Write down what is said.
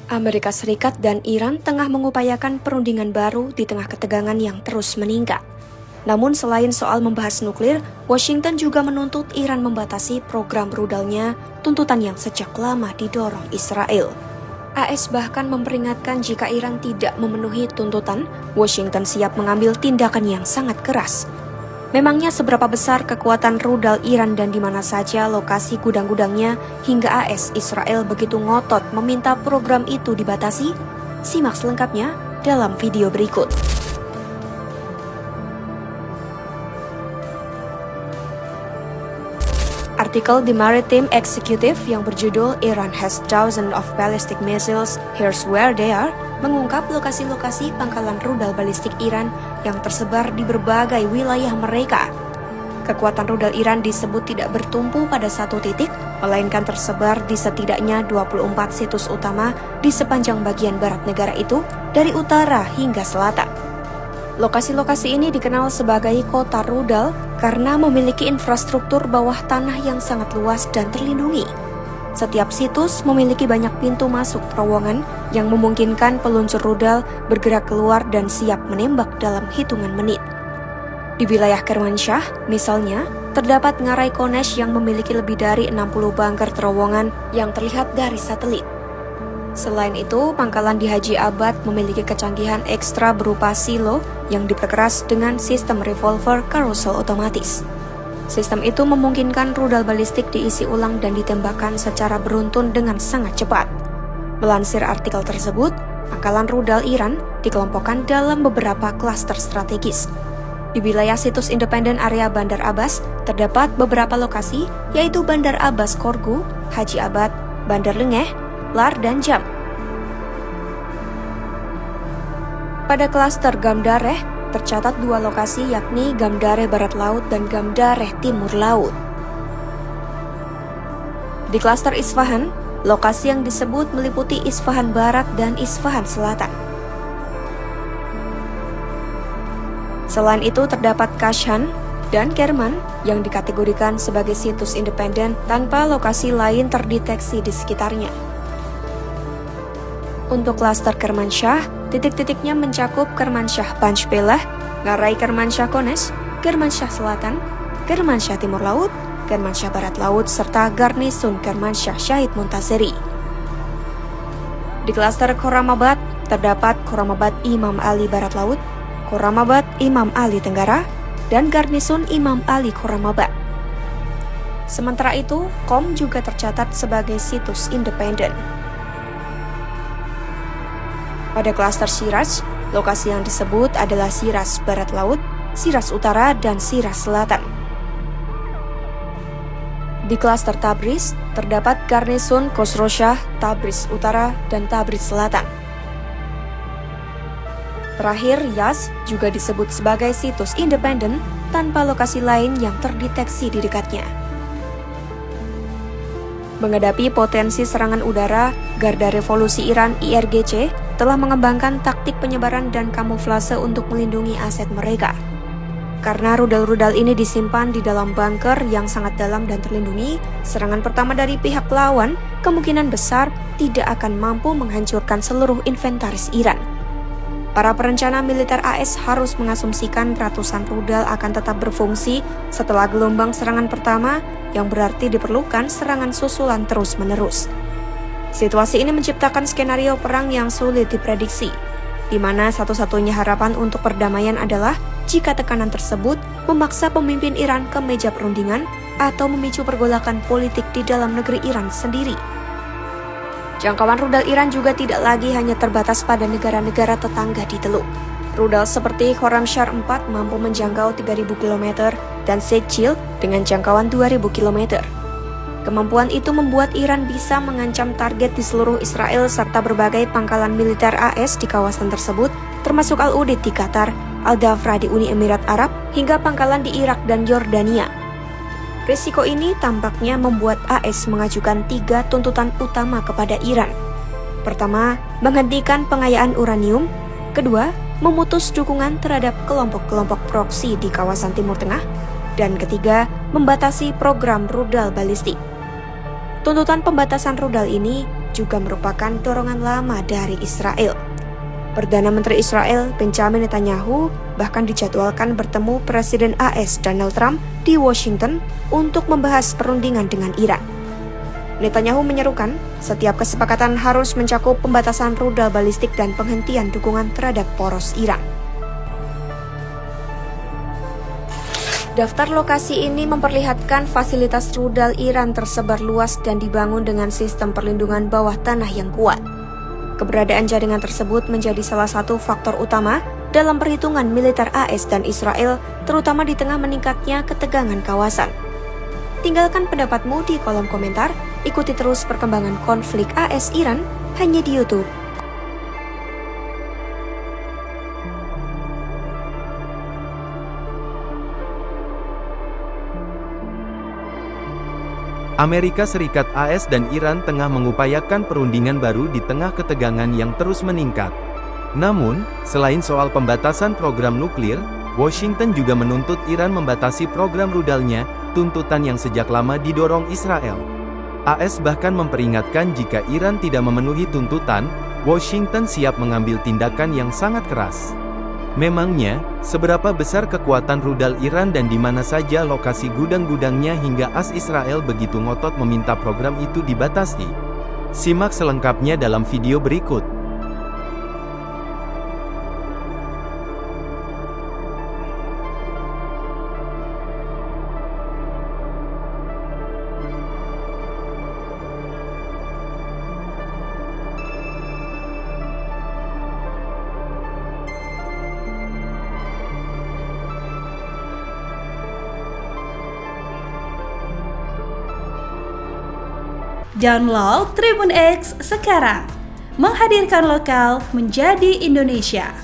Amerika Serikat dan Iran tengah mengupayakan perundingan baru di tengah ketegangan yang terus meningkat. Namun selain soal membahas nuklir, Washington juga menuntut Iran membatasi program rudalnya, tuntutan yang sejak lama didorong Israel. AS bahkan memperingatkan jika Iran tidak memenuhi tuntutan, Washington siap mengambil tindakan yang sangat keras. Memangnya seberapa besar kekuatan rudal Iran dan di mana saja lokasi gudang-gudangnya hingga AS Israel begitu ngotot meminta program itu dibatasi? Simak selengkapnya dalam video berikut. Artikel The Maritime Executive yang berjudul Iran has thousands of ballistic missiles, here's where they are, mengungkap lokasi-lokasi pangkalan rudal balistik Iran yang tersebar di berbagai wilayah mereka. Kekuatan rudal Iran disebut tidak bertumpu pada satu titik, melainkan tersebar di setidaknya 24 situs utama di sepanjang bagian barat negara itu, dari utara hingga selatan. Lokasi-lokasi ini dikenal sebagai kota rudal karena memiliki infrastruktur bawah tanah yang sangat luas dan terlindungi. Setiap situs memiliki banyak pintu masuk terowongan yang memungkinkan peluncur rudal bergerak keluar dan siap menembak dalam hitungan menit. Di wilayah Kermanshah, misalnya, terdapat ngarai Konesh yang memiliki lebih dari 60 bunker terowongan yang terlihat dari satelit. Selain itu, pangkalan di Haji Abad memiliki kecanggihan ekstra berupa silo yang diperkeras dengan sistem revolver carousel otomatis. Sistem itu memungkinkan rudal balistik diisi ulang dan ditembakkan secara beruntun dengan sangat cepat. Melansir artikel tersebut, pangkalan rudal Iran dikelompokkan dalam beberapa klaster strategis. Di wilayah situs independen area Bandar Abbas, terdapat beberapa lokasi, yaitu Bandar Abbas Korgu, Haji Abad, Bandar Lengeh, Lar, dan Jam. Pada klaster Gamdareh, tercatat dua lokasi yakni Gamdareh Barat Laut dan Gamdareh Timur Laut. Di klaster Isfahan, lokasi yang disebut meliputi Isfahan Barat dan Isfahan Selatan. Selain itu terdapat Kashan dan Kerman yang dikategorikan sebagai situs independen tanpa lokasi lain terdeteksi di sekitarnya. Untuk klaster Kermanshah, titik-titiknya mencakup Kermanshah Panchpelah, Ngarai Kermanshah Konesh, Kermanshah Selatan, Kermanshah Timur Laut, Kermanshah Barat Laut, serta Garnisun Kermanshah Syahid Muntasiri. Di klaster Khorramabad, terdapat Khorramabad Imam Ali Barat Laut, Khorramabad Imam Ali Tenggara, dan Garnisun Imam Ali Khorramabad. Sementara itu, Qom juga tercatat sebagai situs independen. Pada klaster Shiraz, lokasi yang disebut adalah Shiraz Barat Laut, Shiraz Utara, dan Shiraz Selatan. Di klaster Tabriz, terdapat Garnisun Khosrow-Shah, Tabriz Utara, dan Tabriz Selatan. Terakhir, Yazd juga disebut sebagai situs independen tanpa lokasi lain yang terdeteksi di dekatnya. Menghadapi potensi serangan udara, Garda Revolusi Iran (IRGC) telah mengembangkan taktik penyebaran dan kamuflase untuk melindungi aset mereka. Karena rudal-rudal ini disimpan di dalam bunker yang sangat dalam dan terlindungi, serangan pertama dari pihak lawan kemungkinan besar tidak akan mampu menghancurkan seluruh inventaris Iran. Para perencana militer AS harus mengasumsikan ratusan rudal akan tetap berfungsi setelah gelombang serangan pertama, yang berarti diperlukan serangan susulan terus-menerus. Situasi ini menciptakan skenario perang yang sulit diprediksi, di mana satu-satunya harapan untuk perdamaian adalah jika tekanan tersebut memaksa pemimpin Iran ke meja perundingan atau memicu pergolakan politik di dalam negeri Iran sendiri. Jangkauan rudal Iran juga tidak lagi hanya terbatas pada negara-negara tetangga di Teluk. Rudal seperti Khorramshahr 4 mampu menjangkau 3.000 km dan Seychil dengan jangkauan 2.000 km. Kemampuan itu membuat Iran bisa mengancam target di seluruh Israel serta berbagai pangkalan militer AS di kawasan tersebut, termasuk Al-Udeid di Qatar, Al-Dhafra di Uni Emirat Arab, hingga pangkalan di Irak dan Yordania. Risiko ini tampaknya membuat AS mengajukan 3 tuntutan utama kepada Iran. Pertama, menghentikan pengayaan uranium. Kedua, memutus dukungan terhadap kelompok-kelompok proksi di kawasan Timur Tengah. Dan ketiga, membatasi program rudal balistik. Tuntutan pembatasan rudal ini juga merupakan dorongan lama dari Israel. Perdana Menteri Israel Benjamin Netanyahu bahkan dijadwalkan bertemu Presiden AS Donald Trump di Washington untuk membahas perundingan dengan Iran. Netanyahu menyerukan setiap kesepakatan harus mencakup pembatasan rudal balistik dan penghentian dukungan terhadap poros Iran. Daftar lokasi ini memperlihatkan fasilitas rudal Iran tersebar luas dan dibangun dengan sistem perlindungan bawah tanah yang kuat. Keberadaan jaringan tersebut menjadi salah satu faktor utama dalam perhitungan militer AS dan Israel, terutama di tengah meningkatnya ketegangan kawasan. Tinggalkan pendapatmu di kolom komentar, ikuti terus perkembangan konflik AS-Iran hanya di YouTube. Amerika Serikat, AS dan Iran tengah mengupayakan perundingan baru di tengah ketegangan yang terus meningkat. Namun, selain soal pembatasan program nuklir, Washington juga menuntut Iran membatasi program rudalnya, tuntutan yang sejak lama didorong Israel. AS bahkan memperingatkan jika Iran tidak memenuhi tuntutan, Washington siap mengambil tindakan yang sangat keras. Memangnya, seberapa besar kekuatan rudal Iran dan di mana saja lokasi gudang-gudangnya hingga AS Israel begitu ngotot meminta program itu dibatasi? Simak selengkapnya dalam video berikut. Download Tribun X sekarang, menghadirkan lokal menjadi Indonesia.